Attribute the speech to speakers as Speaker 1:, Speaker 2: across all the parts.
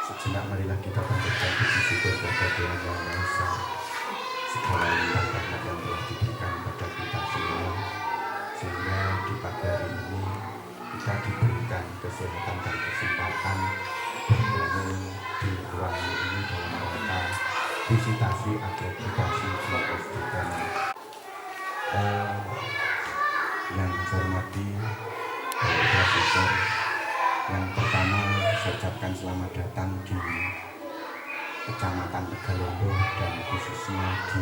Speaker 1: Sejenak marilah kita bangkitkan puji syukur kepada Tuhan Yang Maha Esa. Segala limpah rahmat yang telah diberikan kepada kita semua, sehingga di pagi hari ini kita diberikan kesehatan dan kesempatan berbangun di ruangan ini dalam rangka visitasi akreditasi di SDN. Yang saya hormati Bapak Siswa, yang pertama saya ucapkan selamat datang di Kecamatan Tegalombo dan khususnya di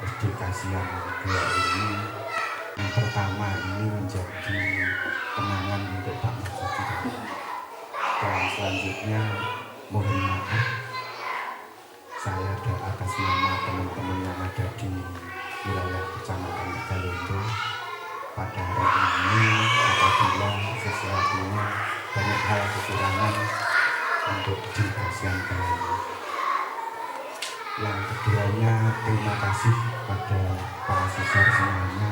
Speaker 1: SD Kasihan 2 ini. Yang pertama ini menjadi kenangan untuk Pak Masudi, dan selanjutnya mohon maaf saya dan atas nama teman-teman yang ada di wilayah Kecamatan Tegalombo pada hari ini apabila sesuatunya banyak hal kekurangan untuk di Kasihan ini. Yang keduanya terima kasih pada para siswa semuanya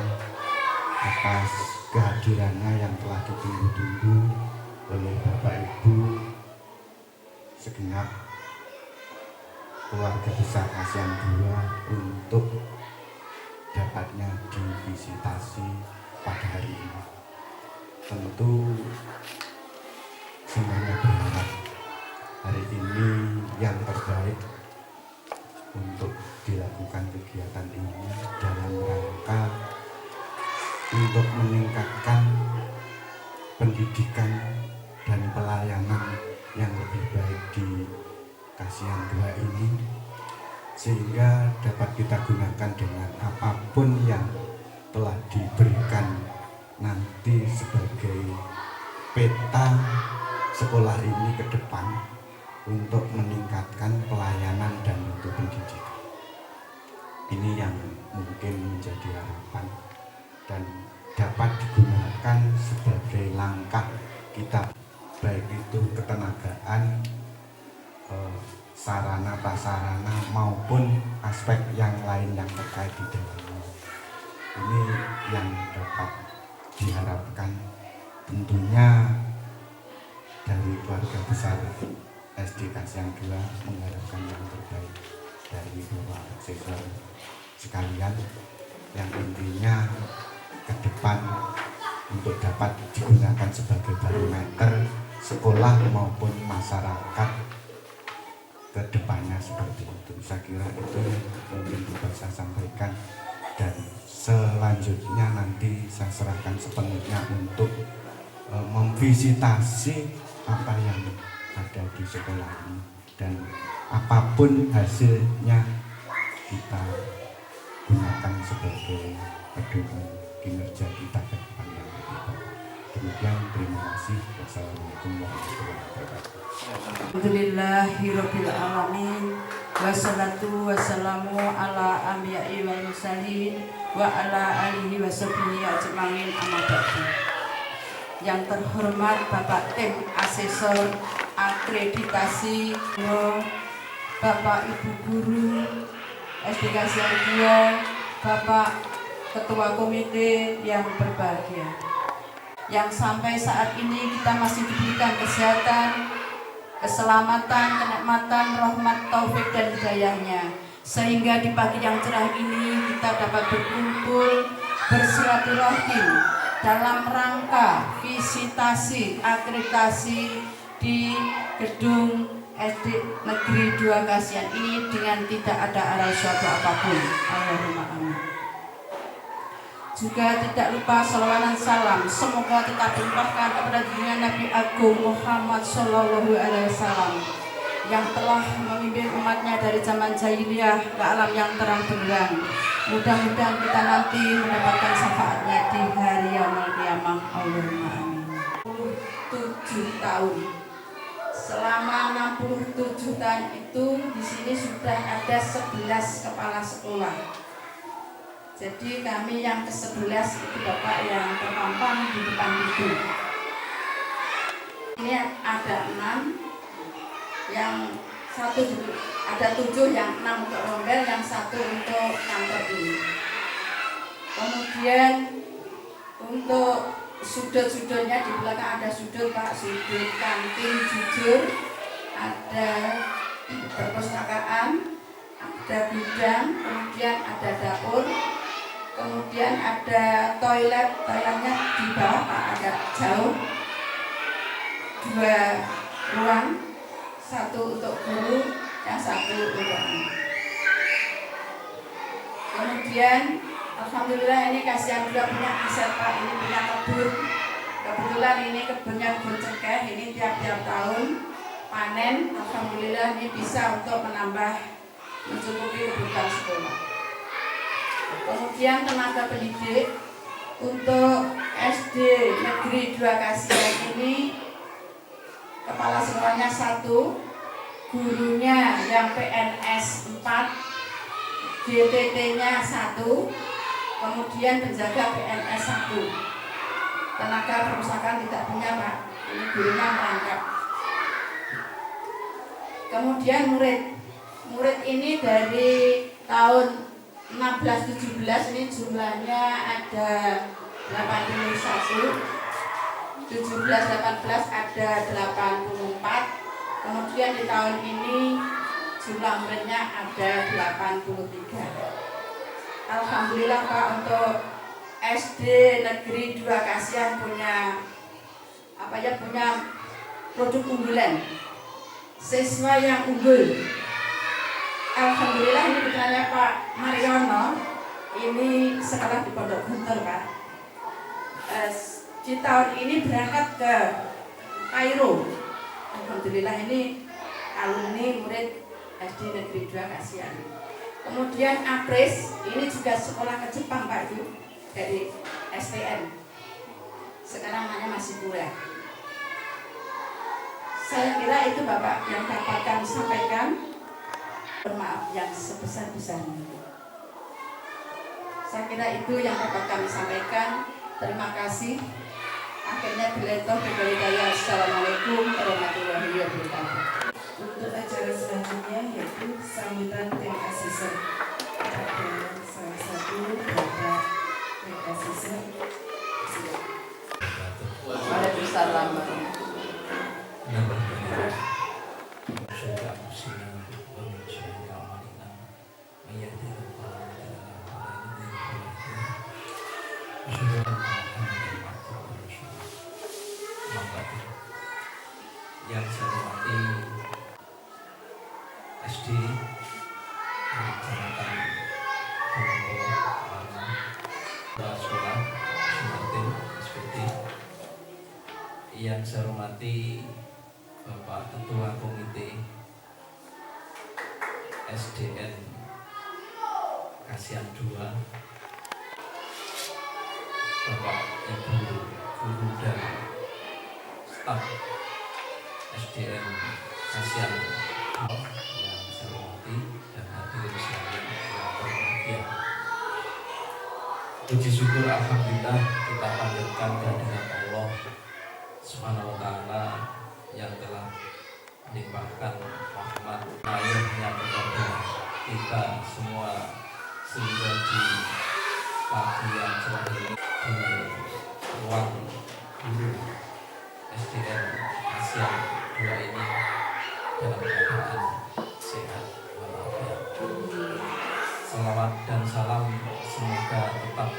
Speaker 1: atas kehadirannya yang telah ditunggu-tunggu oleh Bapak Ibu segenap keluarga besar Kasihan 2 untuk dapatnya divisitasi pada hari ini. Tentu semuanya berharap hari ini yang terbaik untuk dilakukan kegiatan ini dalam rangka untuk meningkatkan pendidikan dan pelayanan yang lebih baik di Kasihan 2 ini, sehingga dapat kita gunakan dengan apapun yang telah diberikan nanti sebagai peta sekolah ini ke depan untuk meningkatkan pelayanan dan untuk pendidikan. Ini yang mungkin menjadi harapan dan dapat digunakan sebagai langkah kita, baik itu ketenagaan, sarana prasarana maupun aspek yang lain yang terkait di dalamnya. Ini yang dapat diharapkan tentunya dari keluarga besar SD Kasihan 2 mengharapkan yang terbaik dari Bapak siswa sekalian, yang intinya ke depan untuk dapat digunakan sebagai barometer sekolah maupun masyarakat ke depannya seperti itu. Saya kira itu mungkin bisa saya sampaikan, dan selanjutnya nanti saya serahkan sepenuhnya untuk memvisitasi apa yang ada di sekolah ini, dan apapun hasilnya kita gunakan sebagai pedoman kinerja kita ke depan yang lebih baik. Demikian, terima kasih. Wassalamualaikum warahmatullahi wabarakatuh.
Speaker 2: Alhamdulillahirabbil alamin, wassalatu wassalamu ala anbiya'i wal mursalin wa ala alihi washabihi ajmain, amma ba'du. Yang terhormat Bapak Tim Asesor Akreditasi, Bapak Ibu Guru SD Kasihan 2, Bapak Ketua Komite yang berbahagia, yang sampai saat ini kita masih diberikan kesehatan, keselamatan, kenikmatan, rahmat, taufik dan hidayahnya, sehingga di pagi yang cerah ini kita dapat berkumpul bersilaturahim dalam rangka visitasi akreditasi di gedung SD Negeri 2 Kasihan ini dengan tidak ada arah suatu apapun. Allahumma amin. Juga tidak lupa salawat dan salam semoga tetap dilimpahkan kepada junjungan Nabi Agung Muhammad Sallallahu Alaihi Wasallam yang telah memimpin umatnya dari zaman jahiliyah ke alam yang terang benderang. Mudah-mudahan kita nanti mendapatkan syafaatnya di hari yaumul qiyamah. Allahumma amin. 7 tahun. Selama 67 tahun itu di sini sudah ada 11 kepala sekolah. Jadi kami yang ke-11 itu Bapak yang terpampang di depan itu. Ini ada 6, yang satu ada 7, yang 6 untuk rombel, yang 1 untuk kantor ini. Kemudian untuk sudut-sudutnya di belakang ada sudut Pak, sudut kantin jujur, ada perpustakaan, ada gudang, kemudian ada dapur, kemudian ada toiletnya di bawah Pak, agak jauh, 2 ruang, 1 untuk guru, yang 1 untuk anak. Kemudian alhamdulillah ini kasihan juga punya aset Pak, ini punya kebun. Kebetulan ini kebunnya kebun cengkeh, ini tiap-tiap tahun panen. Alhamdulillah ini bisa untuk mencukupi kebutuhan sekolah. Kemudian tenaga pendidik untuk SD Negeri 2 Kasihan ini kepala sekolahnya 1, gurunya yang PNS 4, GTT-nya 1, kemudian penjaga PNS 1. Tenaga perpustakaan tidak punya Pak, ini gurunya merangkap. Kemudian murid ini dari tahun 16-17 ini jumlahnya ada 81, 17-18 ada 84, kemudian di tahun ini jumlah muridnya ada 83. Alhamdulillah Pak, untuk SD Negeri 2 Kasihan punya punya produk unggulan, siswa yang unggul. Alhamdulillah ini putranya Pak Mariono, ini sekolah di Pondok Guntur Pak. Di tahun ini berangkat ke Kairo. Alhamdulillah ini alumni murid SD Negeri 2 Kasihan. Kemudian Apres, ini juga sekolah ke Jepang Pak, itu dari STN. Sekarang namanya masih kuliah. Saya kira itu Bapak yang dapat kami sampaikan. Bermaaf yang sebesar-besarnya. Saya kira itu yang dapat kami sampaikan. Terima kasih. Akhirnya billahi hidayah. Assalamualaikum warahmatullahi wabarakatuh.
Speaker 3: Untuk acara selanjutnya yaitu sambutan tim asisten. Ada salah satu bapak tim asisten.
Speaker 2: Waalaikumsalam.
Speaker 4: Yang saya hormati SD Kecamatan Kepala Sekolah Sumartin SPT. Yang saya hormati Bapak Ketua Komite SDN Kasihan 2, Bapak Ibu guru dan staf SDN Kasihan yang saya hormati dan hadirin sekalian yang berbahagia. Puji syukur alhamdulillah kita panjatkan kehadirat Allah Subhanahu wa taala yang telah melimpahkan rahmat ayahnya kepada kita semua, sehingga di pagi yang cerah ini di ruang guru SDN Kasihan 2 ini dalam keadaan sehat walafiat. Salawat dan salam semoga tetap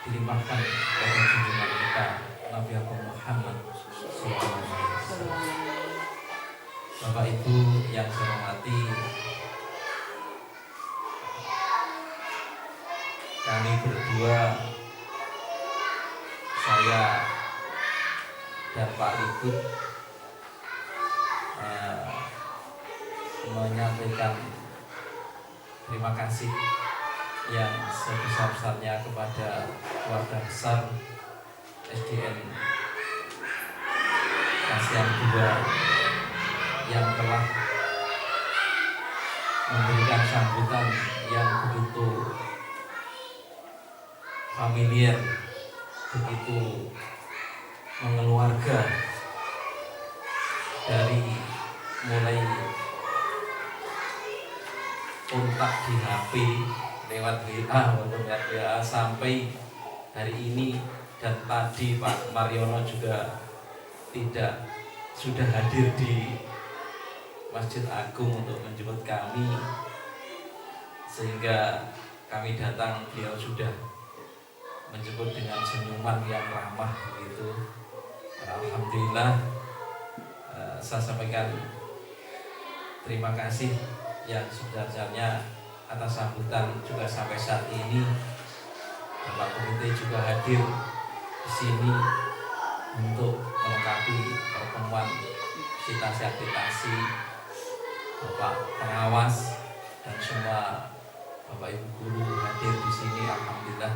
Speaker 4: dilimpahkan pada junjungan kita Nabi Muhammad SAW. Bapak Ibu yang saya hormati, kami berdua, saya dan Pak Lutut, menyampaikan terima kasih yang sebesar-besarnya kepada keluarga besar SDN Kasihan 2 yang telah memberikan sambutan yang begitu familiar, begitu mengeluarga, dari mulai kontak di HP lewat WA maupun WA sampai hari ini, dan tadi Pak Mariono juga sudah hadir di Masjid Agung untuk menjemput kami, sehingga kami datang beliau sudah menjemput dengan senyuman yang ramah begitu. Alhamdulillah, saya sampaikan terima kasih yang sebesar-besarnya atas sambutan juga sampai saat ini. Bapak Komite juga hadir di sini untuk melengkapi pertemuan visitasi akreditasi, Bapak pengawas dan semua Bapak Ibu guru hadir di sini. Alhamdulillah.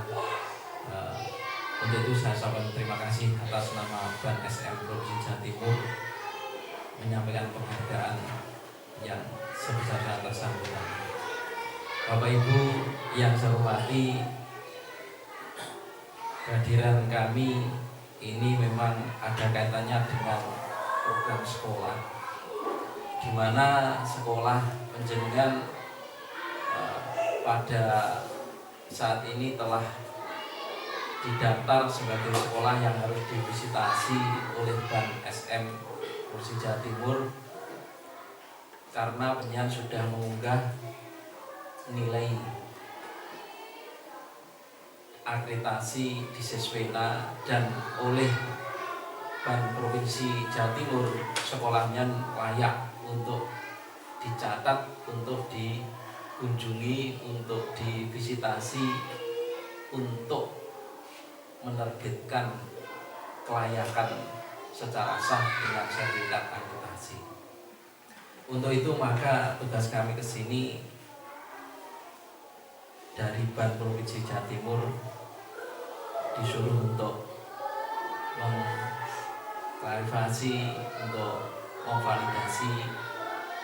Speaker 4: Untuk itu saya sampaikan terima kasih atas nama BAN SM Provinsi Jawa Timur, menyampaikan penghargaan yang sebesar-besarnya atas sambutan. Bapak Ibu yang saya hormati, kehadiran kami ini memang ada kaitannya dengan program sekolah, di mana sekolah penjenengan pada saat ini telah didaftar sebagai sekolah yang harus divisitasi oleh BAN SM Provinsi Jawa Timur, karena penyiaran sudah mengunggah nilai akreditasi di Siswena, dan oleh BAN Provinsi Jawa Timur sekolahnya layak untuk dicatat, untuk dikunjungi, untuk divisitasi, untuk menerbitkan kelayakan secara sah dengan sertifikat akreditasi. Untuk itu maka tugas kami ke sini dari BAN Provinsi Jawa Timur disuruh untuk mengklarifikasi, untuk memvalidasi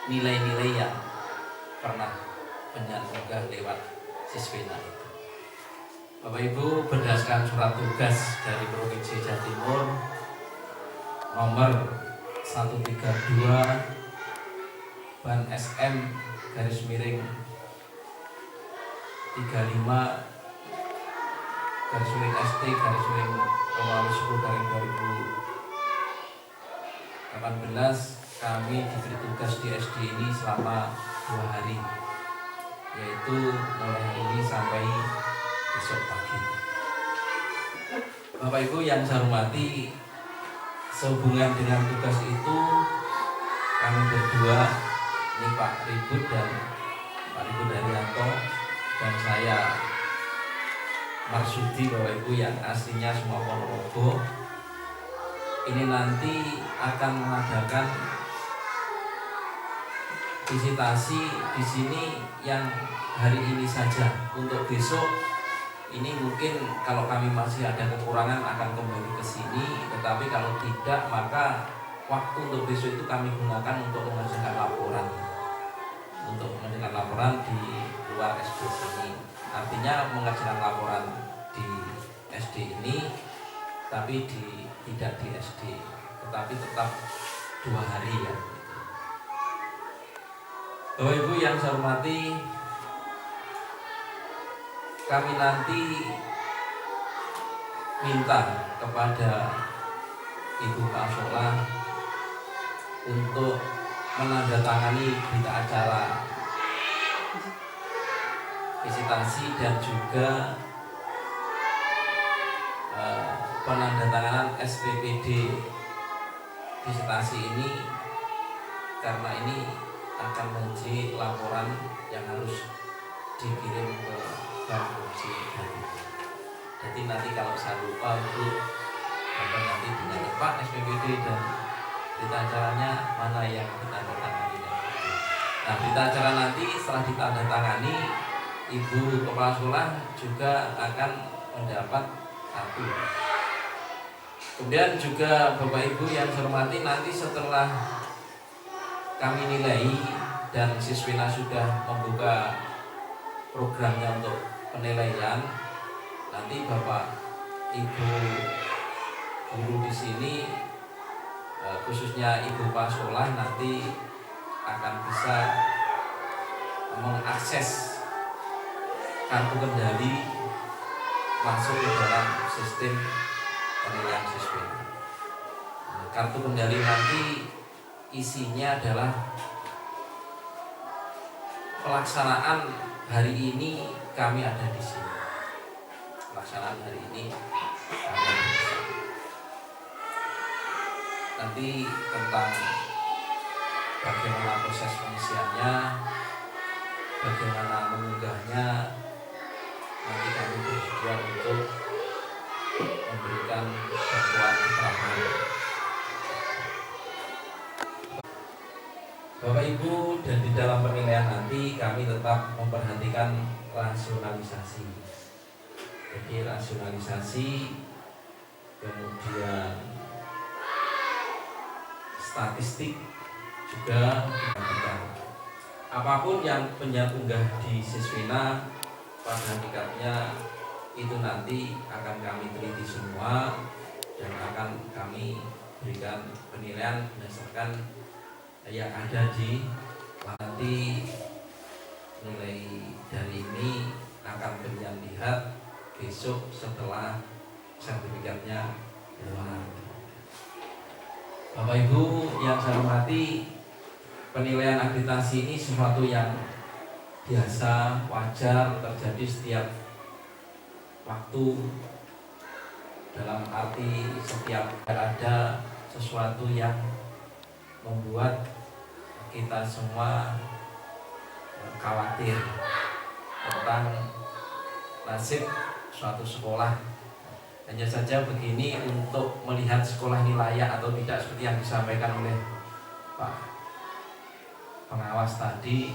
Speaker 4: nilai-nilai yang pernah penyanggah lewat Siswena itu. Bapak Ibu, berdasarkan surat tugas dari Provinsi Jawa Timur nomor 132 BAN SM _35 _ST _2018, kami diberi tugas di SD ini selama 2 hari, yaitu mulai hari ini sampai besok pagi. Bapak Ibu yang saya hormati, sehubungan dengan tugas itu kami berdua, ini Pak Ribut dan Pak Ribut Daryanto dan saya Marsudi, Bapak Ibu yang aslinya semua Ponorogo, ini nanti akan mengadakan visitasi di sini yang hari ini saja. Untuk besok ini mungkin kalau kami masih ada kekurangan akan kembali ke sini, tetapi kalau tidak maka waktu untuk besok itu kami gunakan untuk mengerjakan laporan di luar SD sini. Artinya mengerjakan laporan di SD ini, tapi tidak di SD, tetapi tetap 2 hari ya. Bapak Ibu yang saya hormati, kami nanti minta kepada Ibu Kasola untuk menandatangani berita acara visitasi dan juga penandatanganan SPPD visitasi ini, karena ini akan menjadi laporan yang harus dikirim ke BAN Provinsi Jawa Timur. Jadi nanti kalau saya lupa itu nanti ditanya Pak SPPD dan berita acaranya mana yang ditandatangani. Nah, berita acara nanti setelah ditandatangani, Ibu Kepala Sekolah juga akan mendapat 1. Kemudian juga Bapak Ibu yang saya hormati, nanti setelah kami nilai dan Siswena sudah membuka programnya untuk penilaian, nanti Bapak Ibu guru di sini, khususnya Ibu Pasolah, nanti akan bisa mengakses kartu kendali masuk ke dalam sistem penilaian siswa. Kartu kendali nanti isinya adalah pelaksanaan hari ini kami ada di sini. Pelaksanaan hari ini kami ada di sini. Nanti tentang bagaimana proses pengisiannya, bagaimana mengunggahnya, nanti kami bersedia untuk memberikan bantuan keterangan. Bapak Ibu, dan di dalam penilaian nanti kami tetap memperhatikan rasionalisasi. Jadi rasionalisasi, kemudian statistik juga diperhatikan. Apapun yang unggah di Siswina, pada hakikatnya itu nanti akan kami teliti semua dan akan kami berikan penilaian berdasarkan yang ada di nanti. Nilai dari ini akan kalian lihat besok setelah sertifikatnya keluar. Bapak Ibu yang saya hormati, penilaian akreditasi ini sesuatu yang biasa, wajar terjadi setiap waktu, dalam arti setiap ada sesuatu yang membuat kita semua khawatir tentang nasib suatu sekolah. Hanya saja begini, untuk melihat sekolah ini layak atau tidak seperti yang disampaikan oleh Pak pengawas tadi,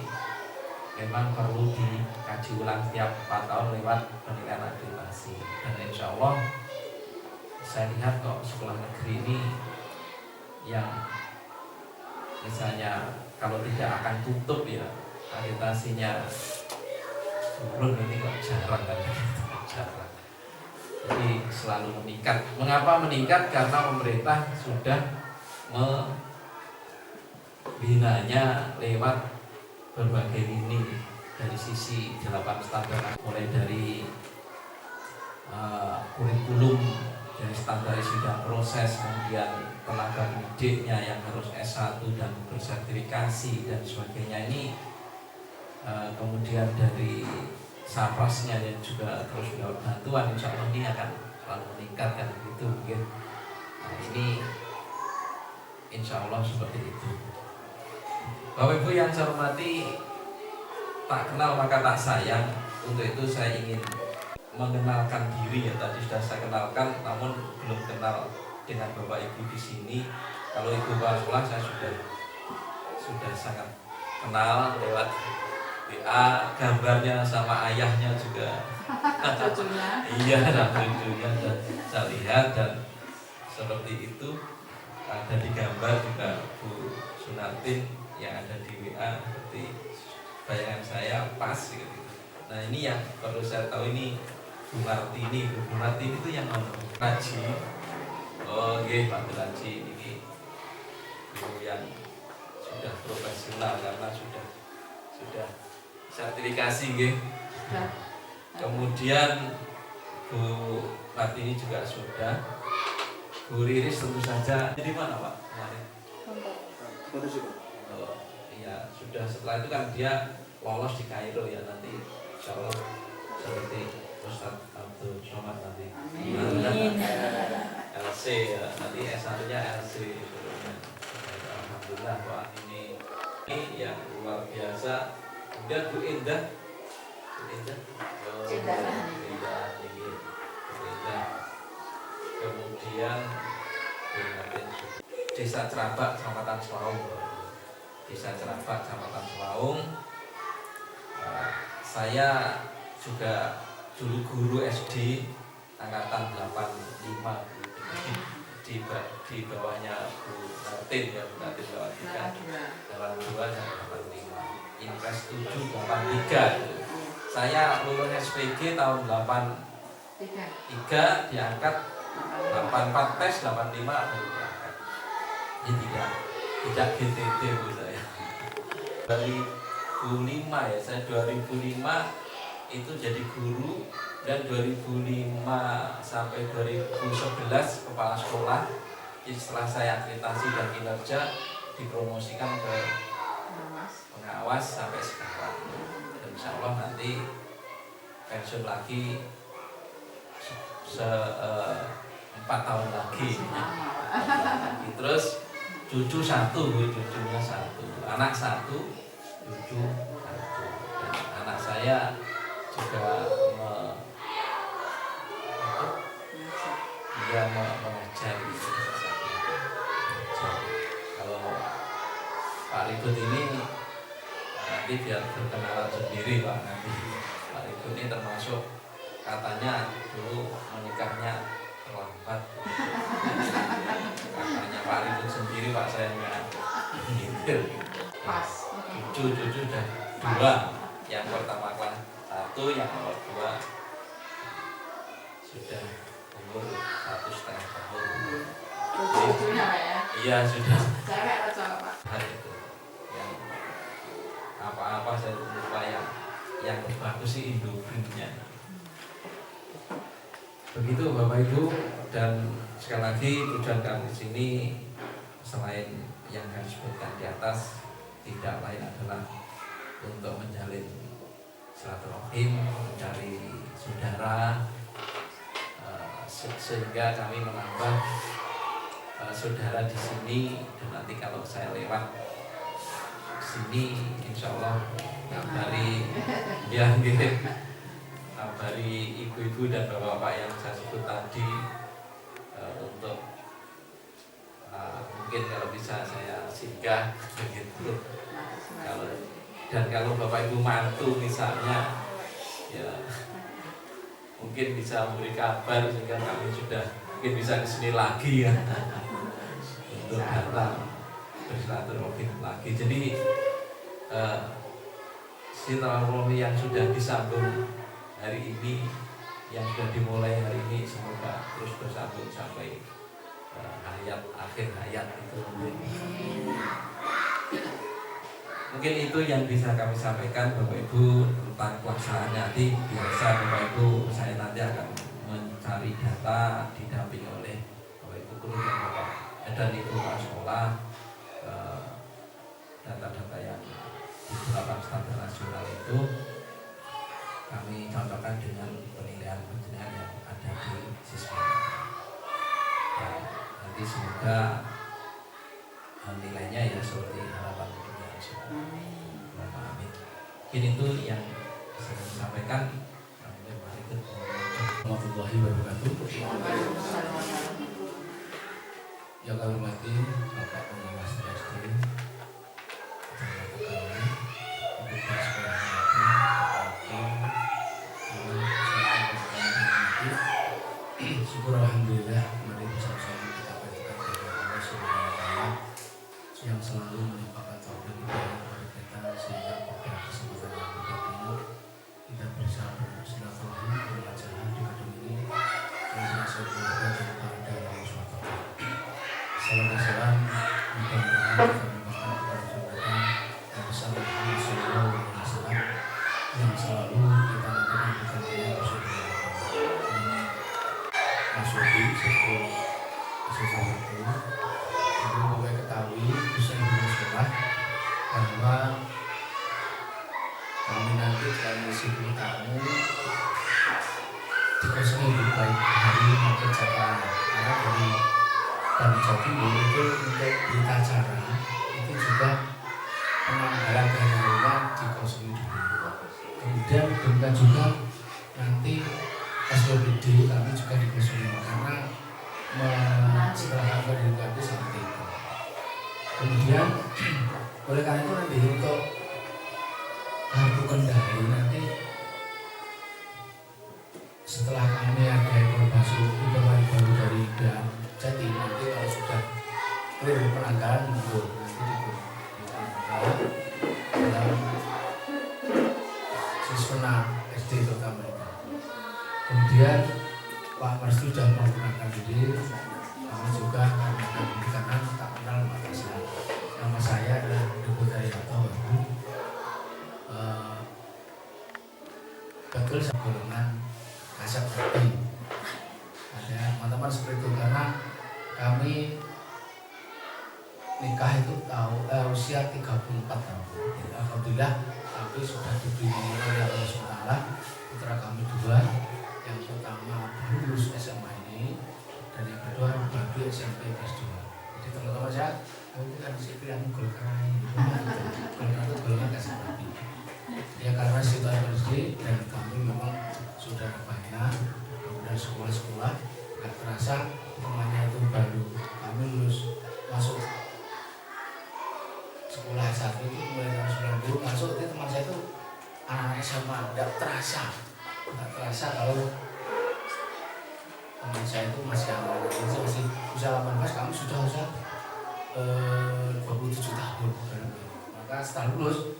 Speaker 4: memang perlu dikaji ulang setiap 4 tahun lewat penilaian akreditasi. Dan insya Allah saya lihat kok sekolah negeri ini yang misalnya kalau tidak akan tutup ya akreditasinya turun, ini kok jarang kan, jarang. Jadi selalu meningkat. Mengapa meningkat? Karena pemerintah sudah membinanya lewat berbagai lini, dari sisi 8 standar, mulai dari kurikulum, dari standarisasi dan proses, kemudian tenaga pendidiknya yang harus S1 dan bersertifikasi dan sebagainya ini, kemudian dari saprasnya yang juga terus mendapat bantuan, insya Allah ini akan selalu meningkatkan begitu mungkin. Nah, ini insya Allah seperti itu. Bapak Ibu yang saya hormati, tak kenal maka tak sayang. Untuk itu saya ingin mengenalkan diri ya, tadi sudah saya kenalkan, namun belum kenal dengan Bapak Ibu di sini. Kalau Ibu Pasolah saya sudah sangat kenal lewat WA, gambarnya sama ayahnya juga.
Speaker 2: Cucunya.
Speaker 4: Iya, dan cucunya dan saya lihat, dan seperti itu ada di gambar juga Bu Sunartin yang ada di WA, seperti bayangan saya pas gitu. Nah ini yang perlu saya tahu, ini Bu Martini itu yang Raji. Oh nggih, Pak Raji ini guru yang sudah profesional karena sudah sertifikasi nggih. Kemudian Bu Martini juga sudah. Bu Riris tentu saja. Jadi mana Pak kemarin? Oh, iya sudah. Setelah itu kan dia lolos di Kairo ya, nanti insya Allah seperti Ustadz Abdul Somad nanti.
Speaker 2: Amin.
Speaker 4: LC ya, nanti S1-nya LC. Alhamdulillah Pak, ini yang luar biasa. Kemudian Bu Indah. Kemudian Desa Cerabak, Kecamatan Selaung. Desa Cerabak, Kecamatan Selaung. Saya juga dulu guru SD angkatan 85 di bawahnya Bu Martin ya, Bu Martin Jalan 3, Jalan 2 dan 85, Impres 7 83. Saya lulus SPG tahun 85 3 diangkat, 84 tes, 85 baru diangkat. Ini tidak GTT bu saya. 2005 ya, saya 2005 itu jadi guru, dan 2005 sampai 2011 kepala sekolah. Jadi setelah saya akreditasi dan kinerja, dipromosikan ke pengawas sampai sekarang. Dan insya Allah nanti pensiun lagi 4 tahun lagi. Terus cucu 1, cucunya 1, anak 1, cucu 1. Dan anak saya juga mengajar. Kalau Pak Ribut ini nanti biar berkenalan sendiri Pak, nanti Pak Ribut ini termasuk katanya dulu menikahnya terlambat. Katanya Pak Ribut sendiri, Pak saya nggak gitu. Cucu udah 2, yang pertama kelas 1, yang nomor 2 sudah umur 1,5 tahun.
Speaker 3: Cucunya ya?
Speaker 4: Iya sudah.
Speaker 3: Cewek atau cowok Pak?
Speaker 4: Itu yang apa-apa saya lupa, yang bagus sih Indovinnya. Begitu Bapak Ibu, dan sekali lagi tujuan kami di sini selain yang kami sebutkan di atas, tidak lain adalah untuk menjalin silaturahim, mencari saudara, sehingga kami menambah saudara di sini. Dan nanti kalau saya lewat sini, insya Allah dari ibu-ibu dan bapak-bapak yang saya sebut tadi, untuk mungkin kalau bisa saya singgah begitu. Kalau bapak ibu mantu misalnya, ya mungkin bisa memberi kabar sehingga kami sudah mungkin bisa kesini lagi ya untuk datang bersilaturahim lagi. Jadi silaturahmi yang sudah disambung hari ini, yang sudah dimulai hari ini, semoga terus bersambung sampai akhir hayat itu. Mungkin itu yang bisa kami sampaikan Bapak Ibu tentang pelaksanaan. Nanti biasa Bapak Ibu, saya nanti akan mencari data didampingi oleh Bapak Ibu guru dan Bapak dan Ibu kepala sekolah, data-data yang di 8 standar nasional itu kami contohkan dengan penilaian yang ada di siswa. Dan nanti semoga nilainya ya seperti harapan dunia semua. Amin. Mungkin itu yang bisa kami sampaikan.
Speaker 5: Warahmatullahi wabarakatuh. Yang kami hormati Bapak Pengawas SD, syukur alhamdulillah, mari bersama-sama kita panjatkan kepada Allah Subhanahu wa taala yang selalu melimpahkan taufik kepada kita, sehingga pada kesempatan yang berbahagia ini kita bisa bersilaturahim berwajah di gedung ini dengan semoga jumpa dari Allah SWT. Salam mudah-mudahan kita melimpahkan kepada jabatan yang besar Muhammad sallallahu alaihi wasallam yang selalu kita lakukan di Masuki sebelum sesuatu itu boleh ketahui bisa ibu sekolah bahwa kami nanti dalam misi tamu dikasih baik hari maupun jadwal, karena dari Jawa Timur itu untuk berita acara itu juga penanggalan darurat dikosongi dulu. Kemudian demikian juga nanti SPPD kami juga dikosongi karena setelah koordinasi seperti itu. Kemudian oleh karena itu nanti untuk kartu kendali nanti setelah kami ada informasi baru dari BAM Jati, nanti kalau sudah clear penanggalan nanti ditanggal dalam siswa SD terutama itu. Kemudian Pak Marstu sudah memperkenalkan diri. Kami juga karena tak kenal maka saya. Nama saya adalah Dr. Daryanto, Ibu. Betul golongan kasat hati. Ada teman-teman seperti itu karena kami nikah itu usia 34 tahun. Alhamdulillah kami sudah diberi oleh Allah SWT putra kami dua. Yang pertama lulus SMA ini dan yang kedua baru SMP kelas 2. Jadi teman-teman saya, aku kan disiplin golongan itu golongan kasat hati. Ya karena situasi dan kami memang sudah banyak kemudian sekolah-sekolah nggak terasa temannya itu baru kami lulus masuk sekolah S1 itu mulai tahun 90 masuk itu teman saya itu anak SMA nggak terasa kalau teman saya itu masih anak masih usia 18 kami sudah usia 27 tahun maka setelah lulus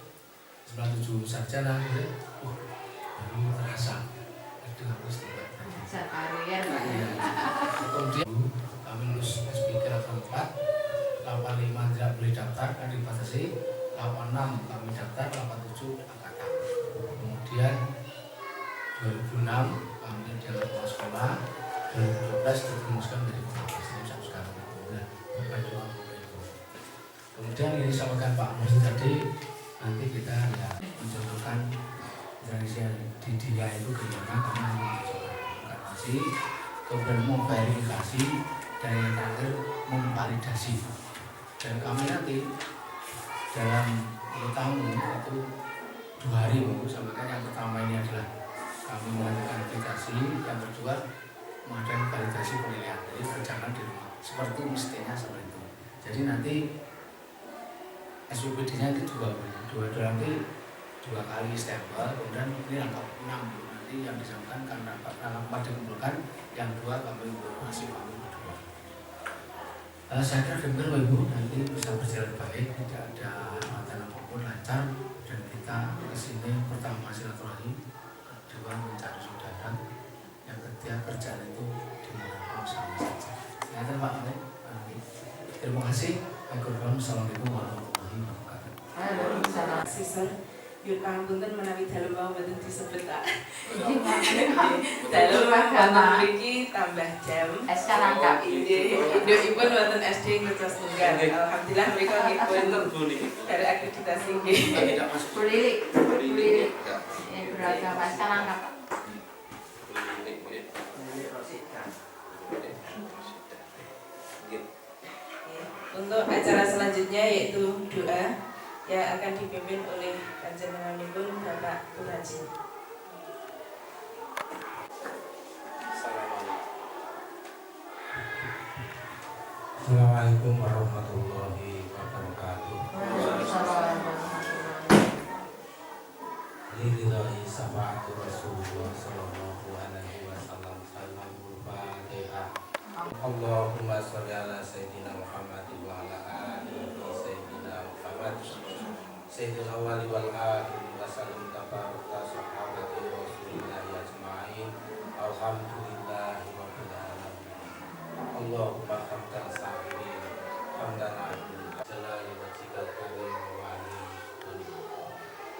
Speaker 5: 97 sarjana gitu, baru terasa itu harus
Speaker 2: sekalian Pak.
Speaker 5: Kemudian kami lulus SPK 84, 85 tidak boleh daftar kan dibatasi, 86 kami daftar, 87 angkatan. Kemudian 2006 kami dianggap masuk sekolah, 2012 dirumuskan menjadi profesi sampai sekarang. Nah, kemudian ini disampaikan Pak Mus tadi. Nanti kita ya mencontohkan dari di dia itu gimana kami mencontohkan kemudian memverifikasi dan yang terakhir memvalidasi dan kami nanti dalam tamu itu 2 hari sampaikan yang pertama ini adalah kami melakukan verifikasi, yang kedua mengadakan validasi penilaian. Jadi kerjakan di rumah seperti itu mestinya seperti itu. Jadi nanti SPPD-nya itu dua nanti 2 kali stempel, kemudian ini lengkap 6 nanti yang disampaikan karena lengkap dikumpulkan, yang 2 kami masih kami berdua. Saya kira demikian Ibu, nanti bisa berjalan baik, tidak ada hambatan apapun, lancar, dan kita kesini pertama silaturahim, kedua mencari saudara, yang ketiga kerjaan itu dimanapun sama saja. Ya, Pak. Terima kasih. Assalamualaikum warahmatullahi wabarakatuh.
Speaker 3: Waalaikumsalam. Sisir yun pangunten menawi dalem wau mboten disebut tak. Dalem agama mriki tambah jam.
Speaker 2: Sekarang Kak
Speaker 3: Indukipun wonten SD Ngecos Tunggal. Alhamdulillah mereka ngipun dari akreditasi nggih.
Speaker 5: Tidak masuk.
Speaker 2: Kulilik beragama sekarang Kak.
Speaker 3: Untuk acara selanjutnya yaitu doa yang akan dipimpin oleh panjenenganipun Bapak Puraji.
Speaker 1: Assalamualaikum warahmatullahi wabarakatuh. Lillahi syafaatu Rasulullah sallallahu alaihi wasallam. Salamul Fatihah. Allahumma sholli ala sayyidina Muhammad wa ala alihi sayyidina Muhammad. Sayyidil awwali wal akhir wa sallam tabaraka sahabati Rasulillah ajma'in. Alhamdulillahi rabbil alamin. Allahumma hamdan sa'irin hamdan abdul jalali wajhikal karim wa alim.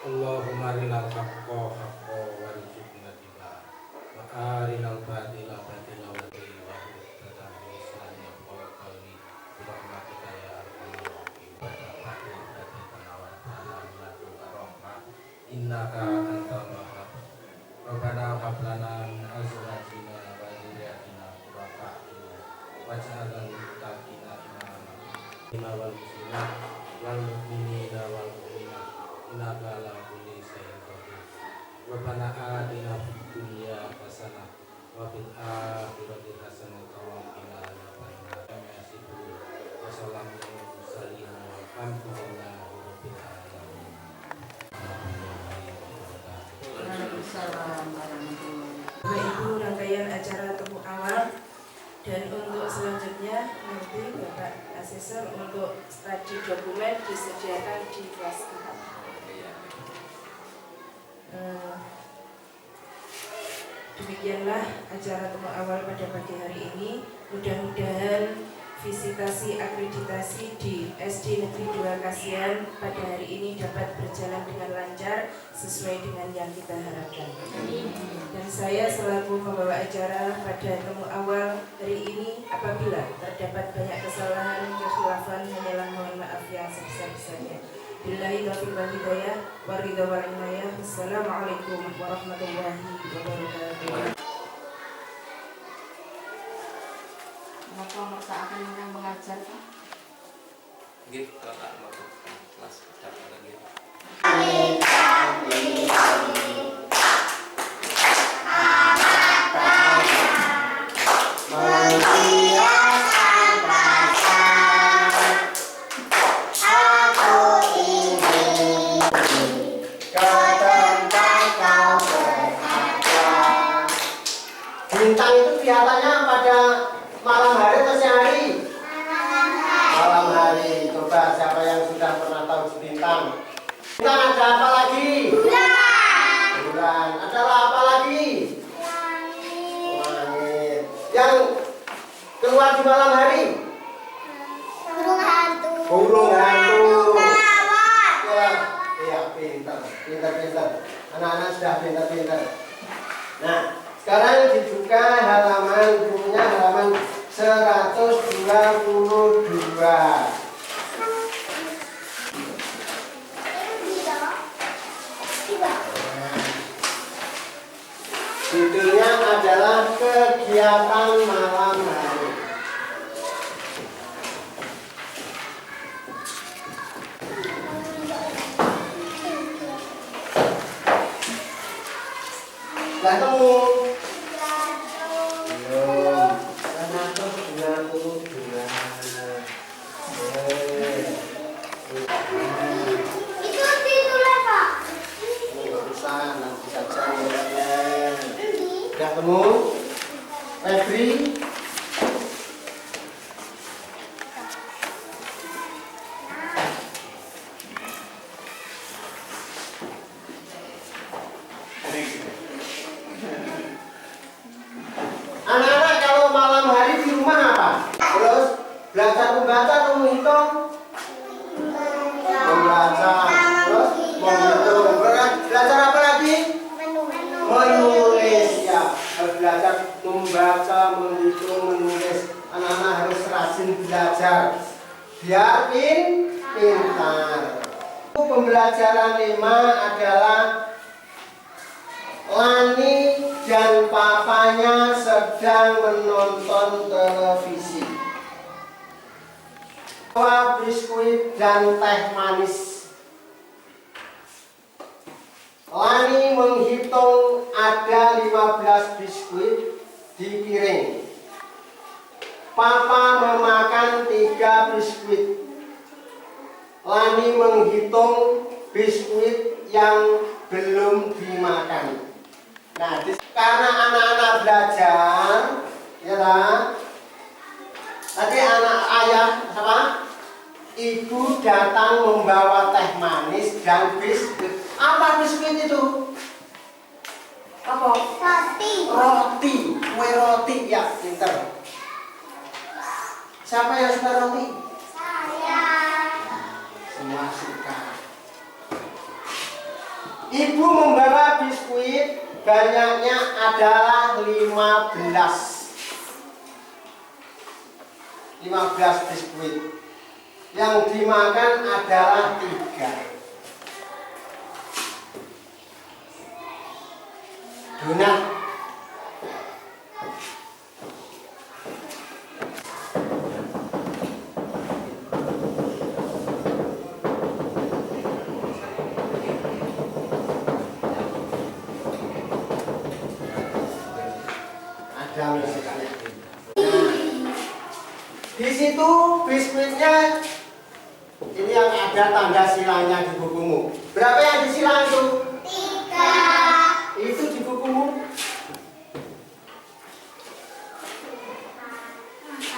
Speaker 1: Allahumma arinal haqqa haqqa warzuqna tibaa wa arinal batila batila wa qina islamiyya wa qalbi bi rahmatika ya arhamar rahimin. Innaka antal wahhab. Rabbana hab lana min azwajina wa dhurriyyatina qurrata a'yun waj'alna lil muttaqina imama. Wal muslimat wal mu'minina wal mu'minat innaka ala kulli shay'in qadir. Rabbana atina fid dunya hasanah wa fil akhirati hasanah wa qina adzabannar. Wassalamu alaikum warahmatullahi wabarakatuh.
Speaker 3: Ibu rangkaian acara temu awal dan untuk selanjutnya nanti Bapak Asesor untuk studi dokumen disediakan di kelas 4. Demikianlah acara temu awal pada pagi hari ini. Mudah-mudahan visitasi akreditasi di SD Negeri 2 Kasihan pada hari ini dapat berjalan dengan lancar sesuai dengan yang kita harapkan. Dan saya selaku pembawa acara pada temu awal hari ini, apabila terdapat banyak kesalahan, kekhilafan, hanyalah mohon maaf yang sebesar-besarnya. Billahi taufiq wal hidayah wa ridha wal inayah. Wassalamualaikum warahmatullahi wabarakatuh.
Speaker 2: Bapak mertakan yang mengajar, Pak.
Speaker 4: Gitu, kalau tak mau kelas dapat lagi.
Speaker 6: Bintang itu kelihatannya pada malam hari atau siang hari? Malam hari. Coba siapa yang sudah pernah tahu bintang? Bintang ada apa lagi? Bulan. Bulan. Adalah apa lagi? Langit. Yang keluar di malam hari?
Speaker 7: Burung hantu.
Speaker 6: Burung hantu.
Speaker 7: Kelawar.
Speaker 6: Iya, pintar. Pintar. Anak-anak sudah pintar. Nah, sekarang dibuka halaman bukunya, halaman 122. Judulnya adalah kegiatan malam hari. Sudah temu? Belum. 122.
Speaker 7: Itu tituler, Pak.
Speaker 6: Nggak usah, nanti saja lihatnya. Sudah temu? Febri? Anak-anak kalau malam hari di rumah apa? Terus belajar membaca atau menghitung? Membaca. Terus menghitung. Belajar apa lagi? Menulis. Ya, harus belajar membaca, menghitung, menulis. Anak-anak harus rajin belajar biar pintar. Pembelajaran 5 adalah Lani dan papanya sedang menonton televisi. Bawa biskuit dan teh manis. Lani menghitung ada 15 biskuit di piring. Papa memakan 3 biskuit. Lani menghitung biskuit yang belum dimakan. Nah, karena anak-anak belajar, ya lah. Tadi anak ayah apa? Ibu datang membawa teh manis dan biskuit. Apa biskuit itu? Apa? Roti. Kue roti, ya, pinter. Siapa yang suka roti?
Speaker 7: Saya.
Speaker 6: Semua suka. Ibu membawa biskuit, banyaknya adalah 15 biskuit. Yang dimakan adalah 3. Donat. Ada misalnya. Di situ biskuitnya ini yang ada tanda silanya di bukumu. Berapa yang disilang itu?
Speaker 7: 3.
Speaker 6: Itu di bukumu.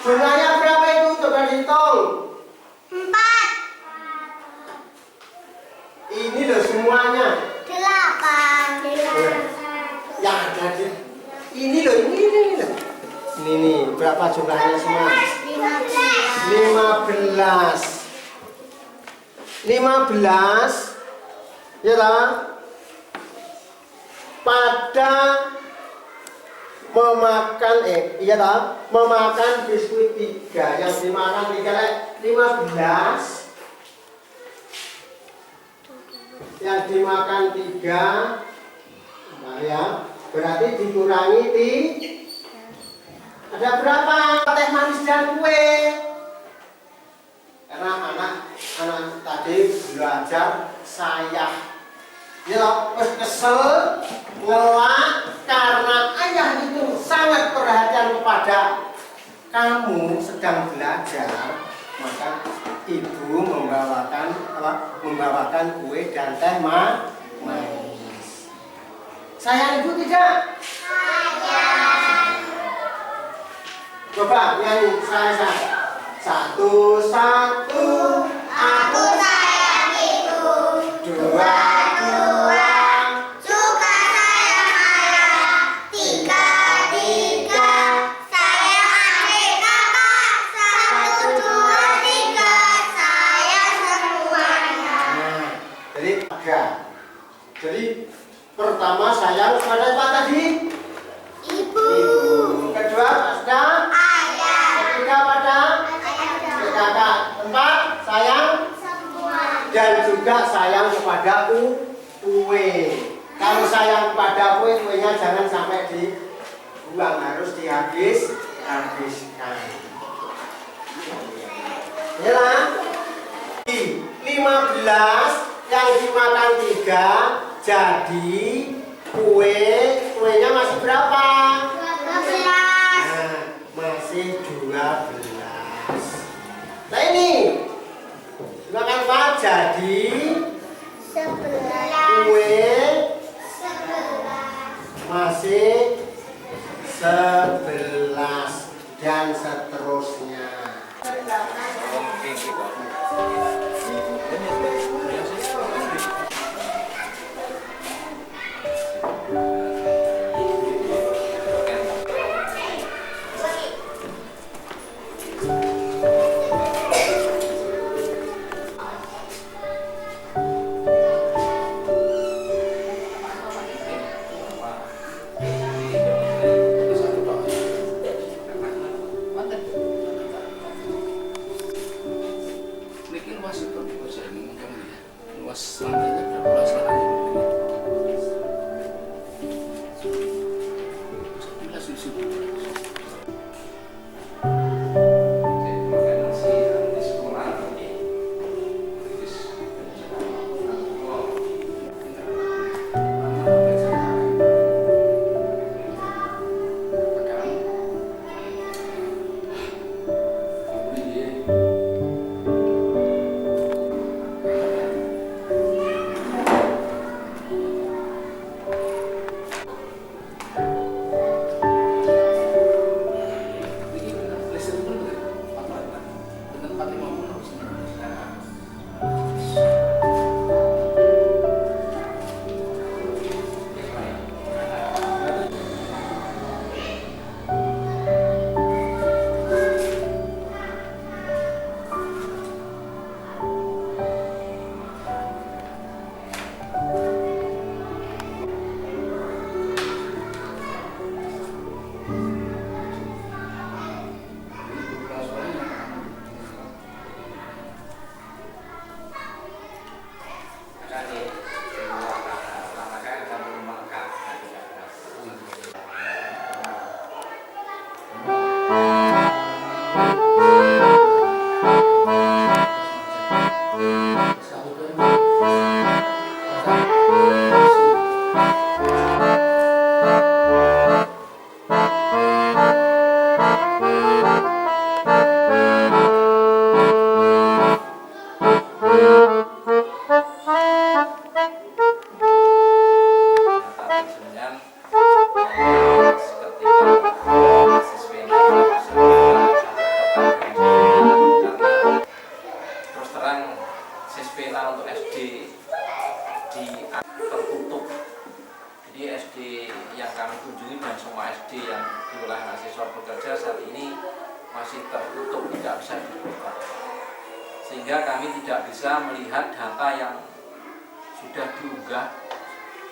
Speaker 6: Jumlahnya berapa itu? Coba dihitung.
Speaker 7: 4.
Speaker 6: Ini loh semuanya.
Speaker 7: 8.
Speaker 6: Yang ada di Ini nih, berapa jumlahnya semua? 15. Ya lah. Pada memakan biskuit 3 yang dimakan 15 yang dimakan 3 nah ya berarti dikurangi ada berapa teh manis dan kue karena anak tadi belajar saya kesel ngelak karena ayah itu sangat perhatian kepada kamu sedang belajar, maka ibu membawakan kue dan teh manis. Sayang ibu tidak? Sayang. Coba nyanyi saya. 1, 1 aku sayang ibu. 2 Jadi pertama sayang kepada apa tadi? Ibu. Kedua pada ayah. Ketiga pada kakak. Keempat sayang semua. Dan juga sayang kepada kue. Kalau sayang kepada kue, kuenya jangan sampai dibuang, harus dihabiskan. Ya lah. 15 yang dimakan 3 jadi kuenya masih berapa? 12. Nah, masih 12. Nah ini dimakan apa? Jadi 11. Kue 11. Masih 11 dan seterusnya.
Speaker 4: kantor bekerja saat ini masih tertutup, tidak bisa dibuka, sehingga kami tidak bisa melihat data yang sudah diunggah.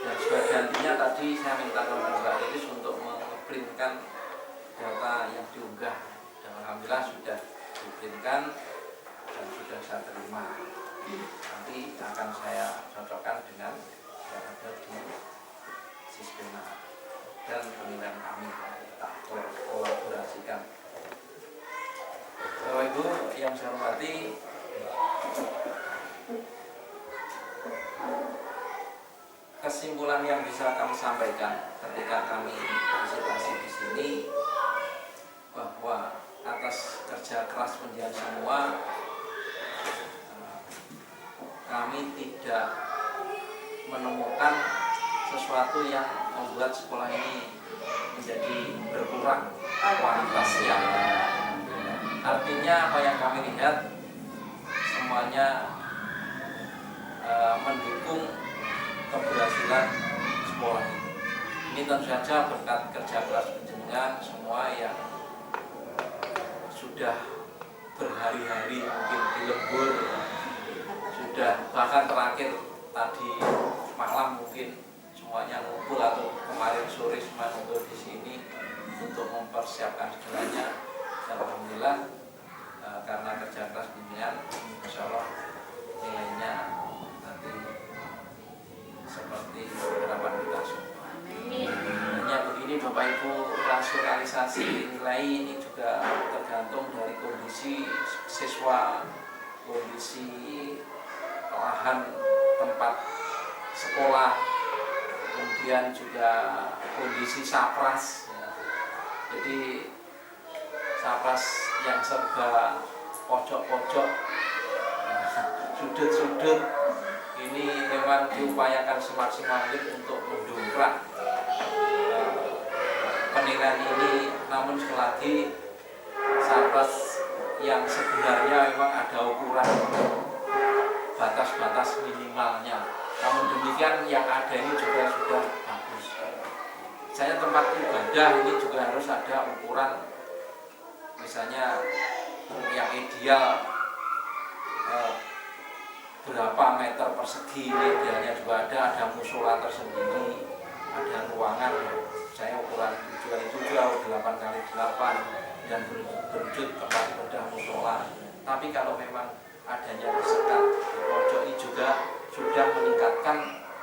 Speaker 4: Dan sebagai gantinya tadi saya minta kepada Mbak Riris untuk memprintkan data yang diunggah, dan alhamdulillah sudah diprintkan dan sudah saya terima. Nanti akan saya cocokkan dengan yang ada di sistem dan penilaian kami, kita kolaborasikan. Bapak Ibu yang saya hormati, kesimpulan yang bisa kami sampaikan ketika kami visitasi di sini, bahwa atas kerja keras pendidikan semua, kami tidak menemukan sesuatu yang membuat sekolah ini menjadi berkurang kualitasnya. Artinya apa yang kami lihat semuanya mendukung keberhasilan sekolah ini. Ini tentu saja berkat kerja keras penjenengan semua yang sudah berhari-hari mungkin di lembur, sudah bahkan terakhir tadi malam mungkin semuanya ngumpul atau kemarin sore semua untuk di sini untuk mempersiapkan segalanya. Dan alhamdulillah karena kerja keras penjenengan, insya Allah nilainya nanti seperti harapan kita semua. Hanya begini Bapak Ibu, rasionalisasi nilai ini juga tergantung dari kondisi siswa, kondisi lahan tempat sekolah, kemudian juga kondisi sapras. Jadi sapras yang serba pojok-pojok, sudut-sudut, ini memang diupayakan semaksimal mungkin untuk mendongkrak penilaian ini. Namun sekali lagi, sapras yang sebenarnya memang ada ukuran batas-batas minimalnya. Namun demikian yang ada ini juga sudah bagus. Saya tempat ibadah ini juga harus ada ukuran, misalnya yang ideal berapa meter persegi, idealnya juga ada musola tersendiri, ada ruangan. Saya ukuran tujuan itu 8x8 dan berwujud tempat ibadah musola. Tapi kalau memang adanya disekat di pojok ini juga sudah meningkatkan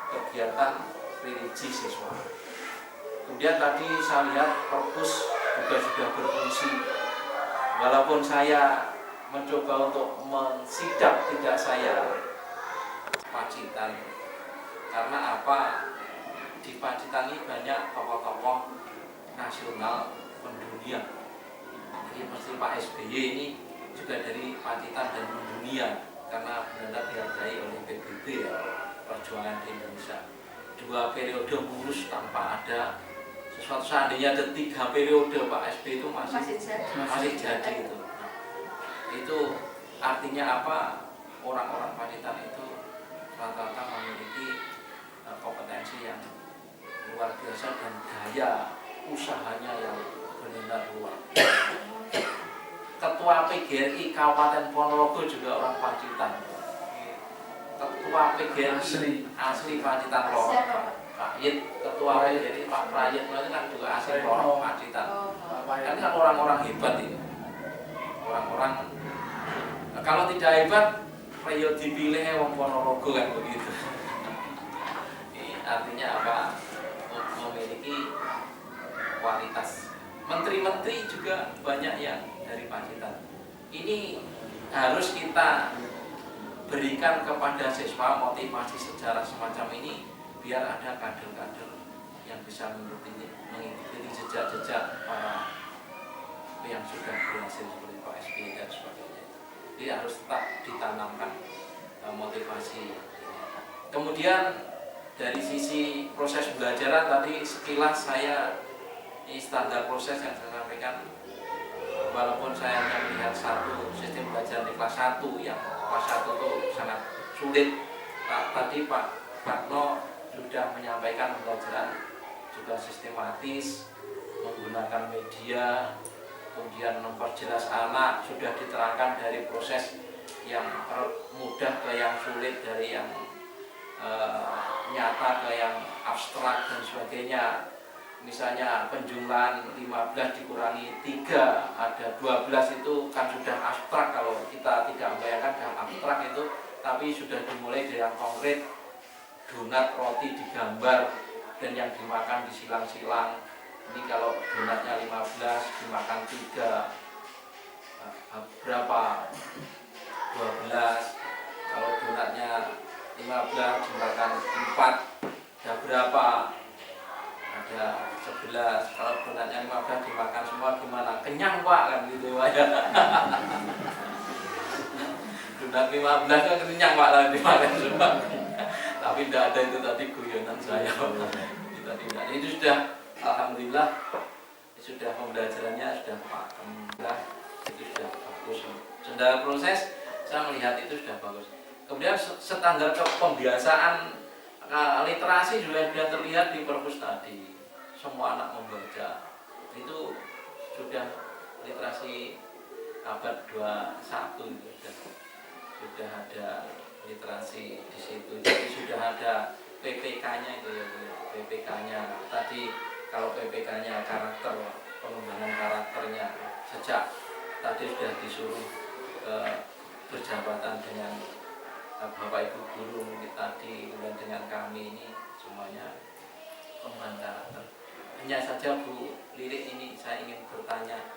Speaker 4: kegiatan religi siswa. Kemudian tadi saya lihat perpus juga sudah berfungsi. Walaupun saya mencoba untuk mensidak, tidak saya Pacitan. Karena apa? Di Pacitan ini banyak tokoh-tokoh nasional mendunia. Jadi mesti Pak SBY ini juga dari Pacitan dan mendunia, karena benar-benar dihargai oleh PBB ya, perjuangan di Indonesia. 2 periode ngurus tanpa ada sesuatu. Seandainya ada 3 periode Pak SBY itu masih jadi itu. Nah, itu artinya apa? Orang-orang Pacitan itu rata-rata memiliki kompetensi yang luar biasa dan daya usahanya yang benar-benar luar biasa. Ketua PGRI Kabupaten Ponorogo juga orang Pacitan. Ketua PGRI asli Pacitan Loro. Pak Yit, ketua PGRI Pak Prayit itu kan juga asli Loro Pacitan. Kan orang-orang hebat ini. Orang-orang kalau tidak hebat, Rio dipilih wong Ponorogo kan begitu. Ini artinya apa? Memiliki kualitas. Menteri-menteri juga banyak yang dari Pacitan. Ini harus kita berikan kepada siswa motivasi sejarah semacam ini, biar ada kader-kader yang bisa mengikuti jejak-jejak para yang sudah berhasil seperti Pak SBY dan sebagainya. Jadi harus tetap ditanamkan motivasi. Kemudian dari sisi proses belajaran tadi sekilas saya ini standar proses yang saya sampaikan. Walaupun saya hanya melihat satu sistem belajar di kelas 1 yang kelas 1 itu sangat sulit. Tadi Pak Bakno sudah menyampaikan pembelajaran juga sistematis, menggunakan media, kemudian memperjelas anak, sudah diterangkan dari proses yang mudah ke yang sulit, dari yang nyata ke yang abstrak dan sebagainya. Misalnya penjumlahan 15 dikurangi 3 ada 12 itu kan sudah abstrak kalau kita tidak membayangkan dalam abstrak itu, tapi sudah dimulai dari yang konkret. Donat roti digambar dan yang dimakan disilang-silang. Ini kalau donatnya 15 dimakan 3 berapa? 12. Kalau donatnya 15 dimakan 4 ada berapa? Ada 11. Kalau donatnya 15 dimakan semua gimana? Kenyang Pak kan gitu Pak ya. Donat 15 kan kenyang Pak lah dimakan semua. Tapi tidak ada itu tadi guyonan saya. Itu sudah alhamdulillah, sudah pembelajarannya sudah alhamdulillah itu sudah bagus. Sudah proses saya melihat itu sudah bagus. Kemudian standar pembiasaan literasi juga sudah terlihat di perpus tadi. Semua anak membaca. Itu sudah literasi abad 21 itu sudah ada literasi di situ. Jadi sudah ada PPK-nya itu ya, PPK-nya. Tadi kalau PPK-nya karakter, pengembangan karakternya sejak tadi sudah disuruh berjabatan dengan Bapak Ibu guru mungkin tadi, kemudian dengan kami ini semuanya pengembangan karakter. Hanya saja Bu Lirik ini saya ingin bertanya,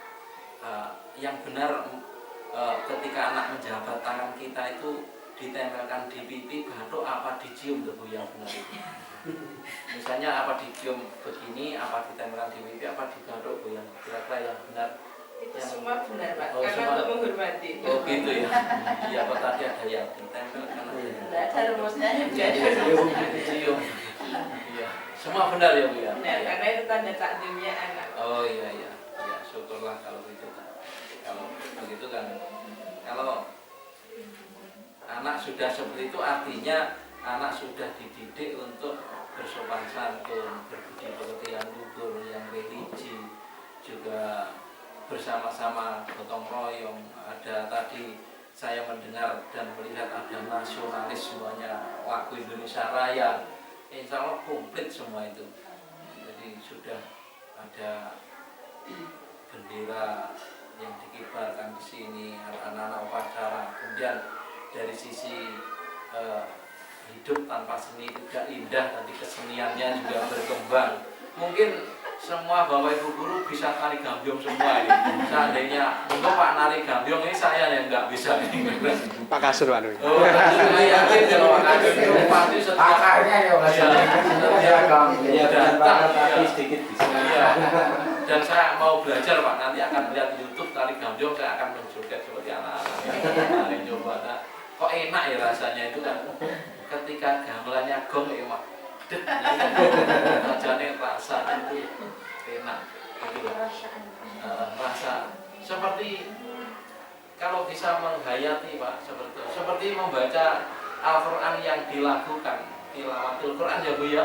Speaker 4: yang benar ketika anak menjabat tangan kita itu ditempelkan di pipi batuk apa dicium tuh Bu yang benar itu? Misalnya apa dicium begini, apa ditempelkan di pipi, apa dibatuk Bu yang kira-kira yang benar?
Speaker 3: Itu semua benar Pak,
Speaker 4: Oh,
Speaker 3: karena
Speaker 4: semua.
Speaker 3: untuk menghormati.
Speaker 4: Oh gitu ya. Iya kok tadi ada yang ditempelkan.
Speaker 3: Tidak ada rumusnya juga.
Speaker 4: Dicium. Iya. Semua benar ya Bu ya?
Speaker 3: Benar, karena itu tanda takdimnya anak.
Speaker 4: Oh iya. Ya syukurlah kalau begitu. Kalau begitu kan, kalau anak sudah seperti itu artinya anak sudah dididik untuk bersopan santun, berbudi pekerti yang luhur, yang religi, juga bersama-sama gotong royong. Ada tadi saya mendengar dan melihat ada nasionalis semuanya, lagu Indonesia Raya, insya Allah komplit semua itu. Jadi sudah ada bendera yang dikibarkan di sini, anak-anak upacara. Kemudian dari sisi hidup tanpa seni tidak indah, tadi keseniannya juga berkembang. Mungkin semua Bapak Ibu guru bisa tari gambyong semua ini. Seandainya untuk Pak nari gambyong ini saya yang nggak bisa ini.
Speaker 6: Pak Kasur anu.
Speaker 4: Oh, saya yakin kalau Pak Kasur itu pasti setiap
Speaker 1: tapi sedikit bisa.
Speaker 4: Iya. Dan saya mau belajar Pak, nanti akan melihat YouTube tari gambyong, saya akan menjoget seperti anak-anak. Tari coba. Nah, kok enak ya rasanya itu kan. Ketika gamelannya gong ya Pak. Rajane rasa itu enak. Gitu. Rasa seperti kalau bisa menghayati Pak, seperti membaca Al-Quran yang dilakukan tilawatil Quran ya Bu ya.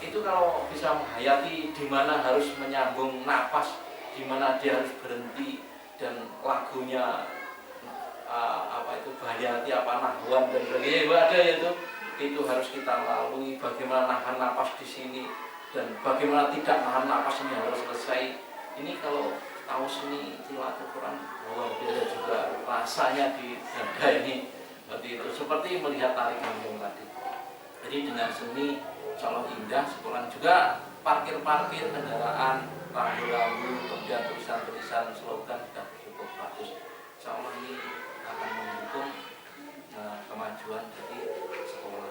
Speaker 4: Itu kalau bisa menghayati di mana harus menyambung napas, di mana dia harus berhenti, dan lagunya apa itu bayati apa nahwan dan sebagainya ada itu harus kita lalui, bagaimana nahan napas di sini dan bagaimana tidak nahan napas ini harus selesai. Ini kalau tahu seni tilawatil Quran luar biasa juga rasanya di dada ini seperti itu, seperti melihat tari gambyong tadi. Jadi dengan seni insya Allah indah. Sekolah juga parkir-parkir kendaraan, rambu-rambu, kemudian tulisan-tulisan slogan sudah cukup bagus. Insya Allah ini akan mendukung kemajuan dari sekolah.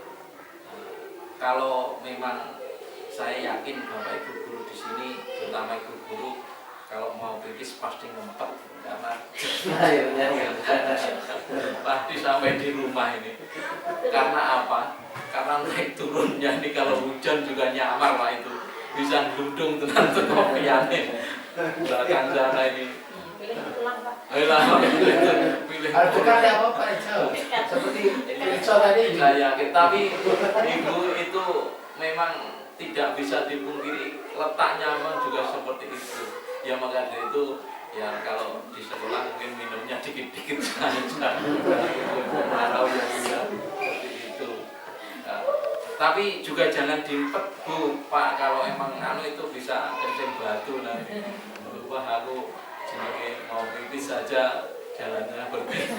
Speaker 4: Kalau memang saya yakin Bapak Ibu guru di sini, terutama Ibu guru, kalau mau pipis pasti ngempet karena pasti sampai di rumah ini. Karena apa? Karena naik turunnya ini kalau hujan juga nyamar Pak, itu bisa gelundung tenan kopiane belakang sana ini.
Speaker 3: Pilih pulang Pak.
Speaker 4: Pilih.
Speaker 5: Bukan ya apa jauh. Seperti Rizal tadi.
Speaker 4: Saya yakin, tapi Ibu itu memang tidak bisa dipungkiri letaknya memang juga seperti itu. Ya maka dari itu ya kalau di sekolah mungkin minumnya dikit-dikit saja. Marau ya seperti itu. Nah, tapi juga jangan diempet Bu Pak, kalau emang anu itu bisa kencing batu nanti. Wah aku jenenge mau pipis saja jalannya berbeda.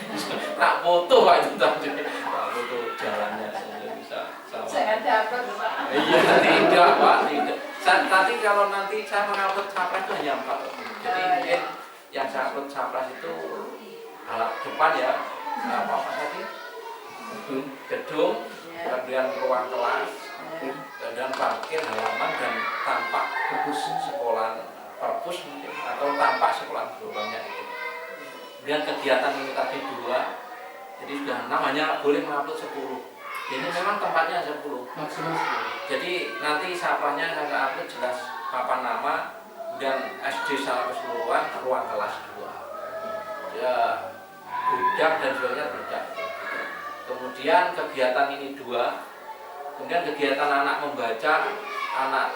Speaker 4: Tak foto Pak itu tadi. Tak foto jalannya saja bisa sama.
Speaker 2: Saya dapat Pak.
Speaker 4: Iya tidak Pak, tidak. Tadi kalau nanti saya mengupload capres itu hanya 4. Jadi mungkin yang saya upload capres itu halaman depan ya. Apa tadi? Gedung, kemudian ruang kelas, kemudian parkir halaman dan tampak perpus sekolah, perpus mungkin atau tampak sekolah sebelumnya itu. Kemudian kegiatan ini tadi 2, jadi sudah 6, hanya boleh mengupload 10. Ini memang tempatnya 10,
Speaker 5: maksimal 10.
Speaker 4: jadi nanti sampahnya saya upload jelas papan nama dan SD secara keseluruhan, ruang kelas 2 ya, gudang dan sebagainya tidak. Kemudian kegiatan ini 2, kemudian kegiatan anak membaca, anak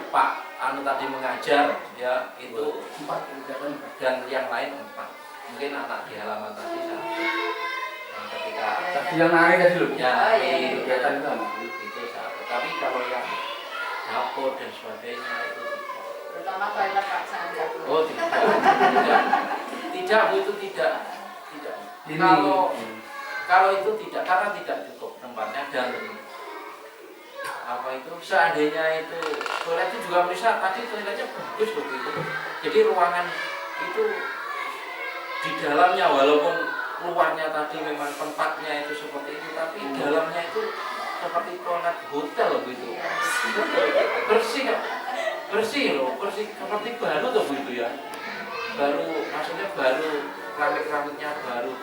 Speaker 4: Pak anu tadi mengajar ya itu
Speaker 5: 4 kegiatan.
Speaker 4: dan yang lain 4. Mungkin anak di halaman tadi saya ketika
Speaker 5: Tadi yang nari tadi loh.
Speaker 4: ya
Speaker 2: Oh, iya.
Speaker 5: Kegiatan itu apa?
Speaker 4: itu saya. Tapi kalau yang dapur dan sebagainya itu
Speaker 2: Terutama toilet Pak saya enggak perlu.
Speaker 4: oh tidak Bu, itu tidak
Speaker 5: Ini.
Speaker 4: kalau itu tidak, karena tidak cukup tempatnya dan apa itu seandainya itu toilet itu juga bisa tadi toiletnya bagus begitu. Jadi ruangan itu di dalamnya walaupun luarnya tadi memang tempatnya itu seperti itu, tapi dalamnya itu seperti toilet hotel begitu. Bersih loh, bersih seperti baru tuh begitu ya. Baru maksudnya baru, keramik-keramiknya baru.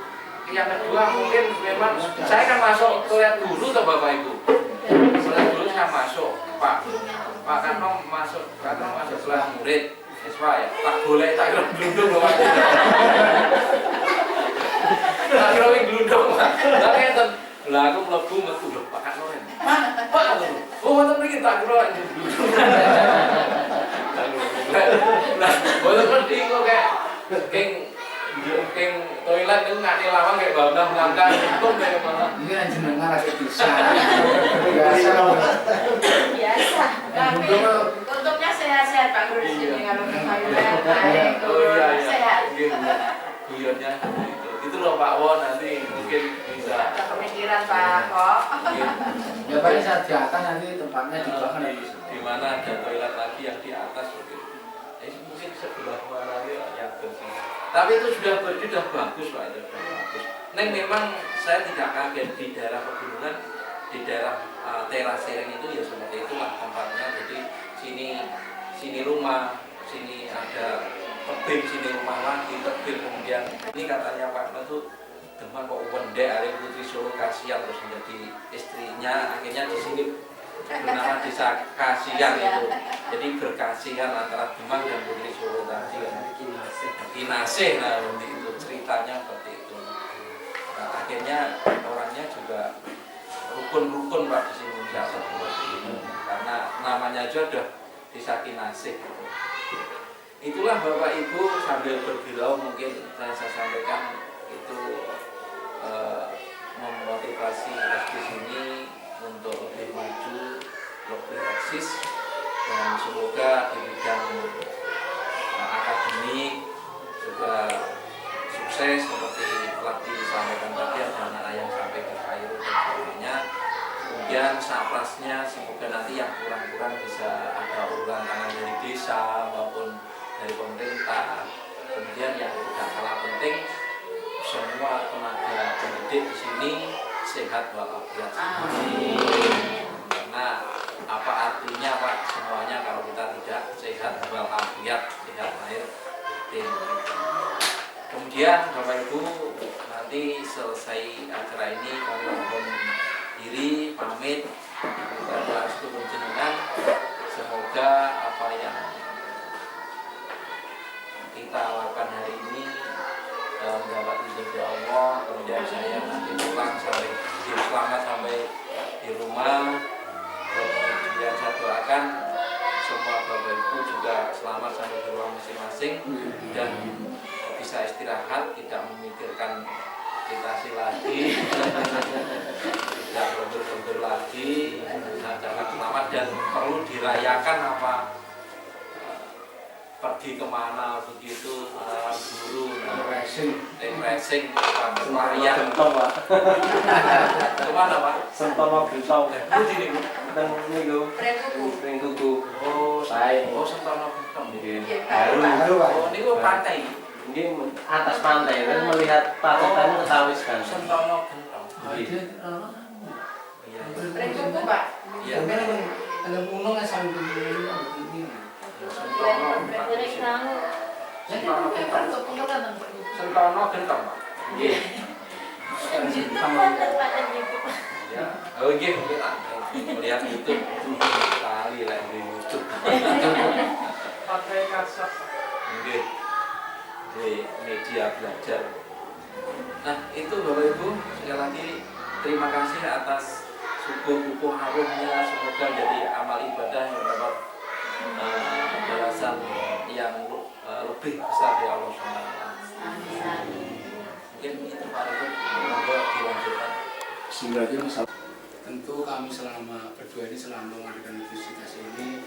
Speaker 4: Yang kedua mungkin memang saya kan masuk toilet dulu tuh Bapak Ibu. Toilet dulu saya masuk, Pak Kanong masuk kelas murid. Siswa ya, tak boleh tak kira gelundung loh Pak. Tak kira gelundung Pak. Lah ngeten. Lah aku mlebu metu lho Pak Kanong. Pak. Oh ngoten mriki tak kira gelundung. Nah, boleh ngerti kok kayak toilet itu nggak lawang kayak bawang melangkah itu kayak malah.
Speaker 5: Ini kan jenengan lagi bisa.
Speaker 6: Biasa.
Speaker 2: Biasa. Tapi untuknya sehat-sehat Pak Guru di sini kalau ke toilet naik turun sehat.
Speaker 4: Guyonnya itu loh Pak Won, nanti mungkin bisa.
Speaker 2: Ada pemikiran Pak kok.
Speaker 5: Ya paling saat di atas nanti tempatnya di belakang ya.
Speaker 4: Di mana ada toilet lagi yang di atas begitu. Mungkin sebelah mana yang bersih. Tapi itu sudah bagus Pak, itu sudah bagus. Neng memang saya tidak kaget di daerah pegunungan, di daerah teras Sereng itu ya seperti itulah tempatnya. Jadi sini rumah, sini ada tebing, sini rumah lagi, tebing kemudian ini katanya Pak itu teman kok wendek hari Putri Solo kasihan terus menjadi istrinya, akhirnya di sini bernama desa Kasihan itu. Jadi berkasihan antara Demang dan Putri Solo tadi kan. Kinasih nah itu ceritanya seperti itu. Nah, akhirnya orangnya juga rukun Pak di sini karena namanya aja udah desa Kinasih. Itulah Bapak Ibu sambil bergurau mungkin saya sampaikan itu memotivasi SD sini untuk lebih maju, lebih eksis dan semoga di bidang akademik juga sukses seperti telah disampaikan tadi, ada anak yang sampai ke Kairo dan sebagainya. Kemudian saprasnya semoga nanti yang kurang-kurang bisa ada uluran tangan dari desa maupun dari pemerintah. Kemudian yang tidak kalah penting semua tenaga pendidik di sini sehat walafiat. Karena apa artinya Pak semuanya kalau kita tidak sehat walafiat, sehat lahir batin. Kemudian Bapak Ibu nanti selesai acara ini kami mohon diri pamit kepada seluruh jenengan. Semoga apa yang kita lakukan hari ini mendapat izin dari Allah. Kemudian saya nanti pulang sampai selamat sampai di rumah. Kemudian saya doakan semua Bapak Ibu juga selamat sampai di rumah masing-masing dan bisa istirahat, tidak memikirkan akreditasi lagi, tidak mundur-mundur lagi, jangan selamat dan perlu dirayakan apa pergi kemana begitu guru refreshing pelayan kemana Pak?
Speaker 5: Sentono Gentong dan minggu Pringkuku.
Speaker 4: Oh Sentono Gentong.
Speaker 6: Baru Pak.
Speaker 4: Oh ini pantai.
Speaker 5: Ini atas pantai kan melihat patetan ketawis kan.
Speaker 4: Sentono Gentong. Iya.
Speaker 2: Pringkuku Pak.
Speaker 4: Iya.
Speaker 5: Ada gunung sampai begini.
Speaker 4: Sentono Gentong Pak. Iya. Ya. Oh iya mungkin melihat YouTube kali lah di YouTube. Pakai kasar. Mungkin di media belajar. Nah itu Bapak Ibu sekali lagi terima kasih atas subuh-subuh harumnya, semoga jadi amal ibadah yang dapat balasan yang lebih besar dari Allah SWT. Mungkin itu Pak Rukun, semoga dilanjutkan.
Speaker 5: Bismillahirrahmanirrahim. Tentu kami selama berdua ini selama mengadakan visitasi ini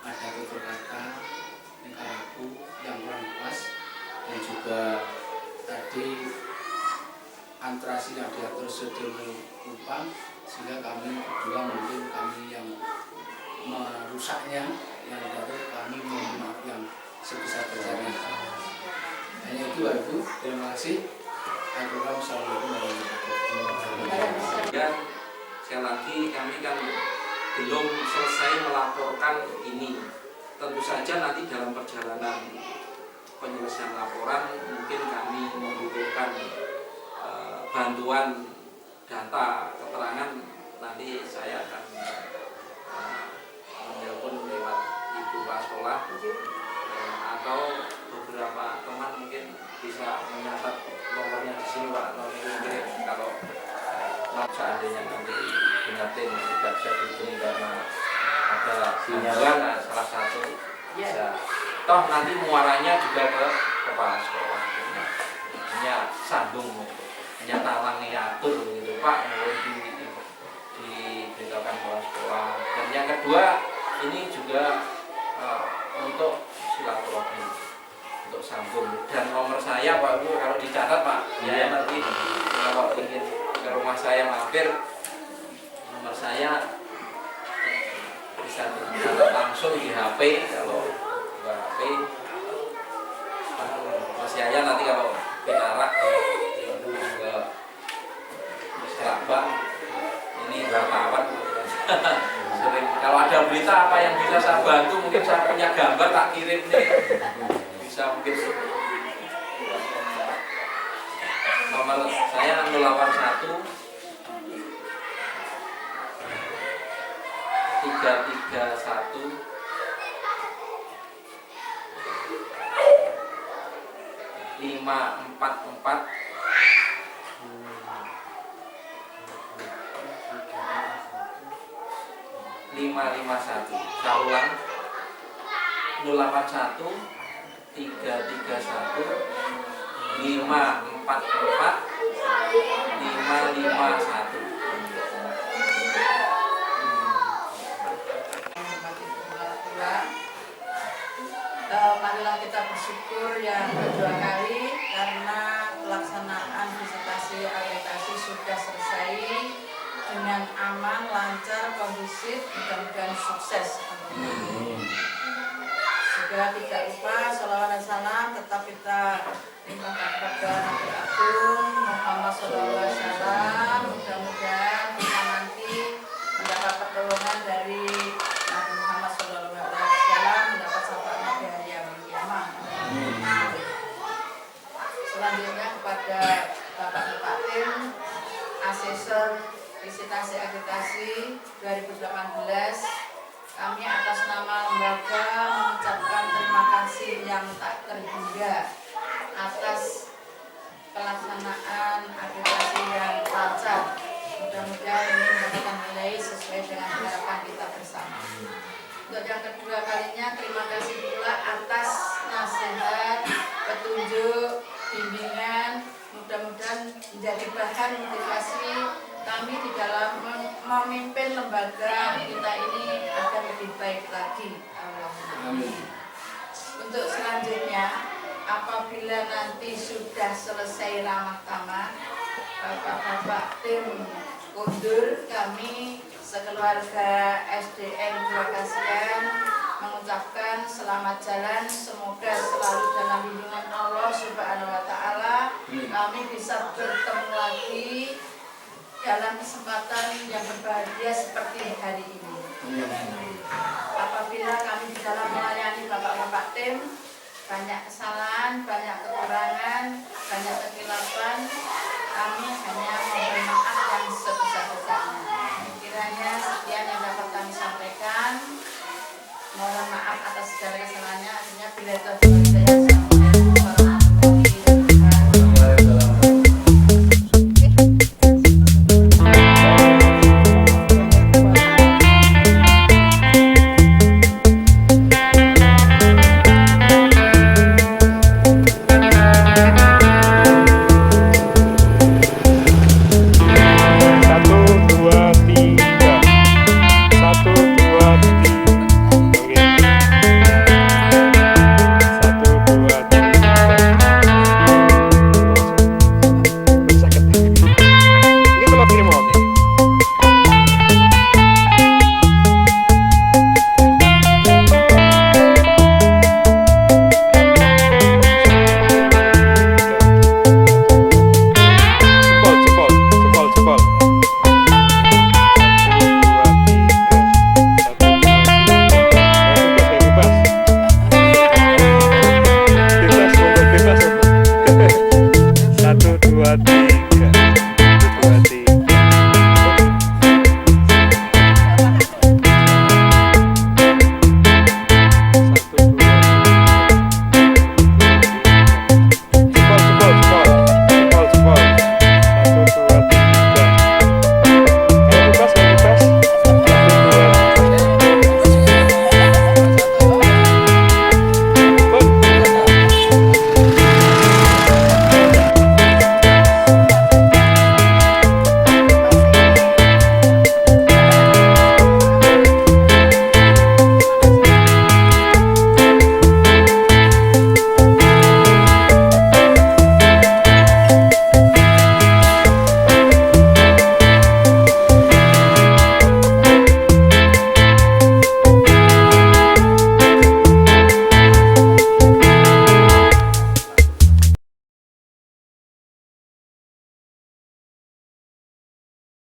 Speaker 5: ada tutur kata tingkah laku yang kurang pas dan juga tadi antrasi yang diatur sedemikian rupa sehingga kami berdua mungkin kami yang merusaknya yang diatur kami mohon maaf yang sebesar-besarnya. Hanya itu Pak Ibu, terima kasih. Assalamualaikum warahmatullahi wabarakatuh.
Speaker 4: Dan sekali lagi kami kan belum selesai melaporkan ini. Tentu saja nanti dalam perjalanan penyelesaian laporan mungkin kami membutuhkan bantuan data keterangan. Nanti saya akan menelpon lewat Ibu Pak Sekolah atau beberapa teman mungkin bisa mencatat nomornya di sini Pak. Mungkin kalau seandainya nanti Binatin tidak bisa dihubungi karena ada gangguan, salah satu bisa. Toh nanti muaranya juga ke kepala sekolah. Hanya sambung, hanya talangnya atur gitu Pak, diberitakan kepala sekolah. Dan yang kedua ini juga untuk silaturahmi, untuk sambung. Dan nomor saya Pak Bu kalau dicatat Pak, ya nanti kalau ingin ke rumah saya mampir, nomor saya bisa dicatat langsung di HP. Kalau di HP Mas Yaya nanti kalau pinarak ke Serabang ini wartawan sering kalau ada berita apa yang bisa saya bantu, mungkin saya punya gambar tak kirim nih, bisa mungkin nomor saya 081 331 544 551. Saya ulang 081 331 544 551.
Speaker 2: Marilah kita bersyukur yang kedua kali karena pelaksanaan visitasi akreditasi sudah selesai dengan aman, lancar, kondusif, mudah-mudahan sukses. Juga tidak lupa sholawat dan salam tetap kita limpahkan kepada Nabi Agung Muhammad SAW. Mudah-mudahan kita nanti mendapat pertolongan dari Nabi Muhammad SAW, mendapat syafaatnya di hari yang kiamat. Selanjutnya kepada Bapak Bupati, Asesor Visitasi Akreditasi 2018, kami atas nama lembaga mengucapkan terima kasih yang tak terhingga atas pelaksanaan akreditasi yang lancar. Mudah-mudahan ini mendapatkan nilai sesuai dengan harapan kita bersama. Untuk yang kedua kalinya terima kasih pula atas nasihat, petunjuk, bimbingan. Mudah-mudahan menjadi bahan motivasi kami di dalam memimpin lembaga kita ini agar lebih baik lagi. Amin. Untuk selanjutnya, apabila nanti sudah selesai ramah tamah, Bapak-bapak tim undur, kami sekeluarga SDN Dua Kasihan mengucapkan selamat jalan, semoga selalu dalam lindungan Allah Subhanahu wa Ta'ala. Kami bisa bertemu lagi dalam kesempatan yang berbahagia seperti hari ini. Apabila kami di dalam melayani bapak-bapak tim banyak kesalahan, banyak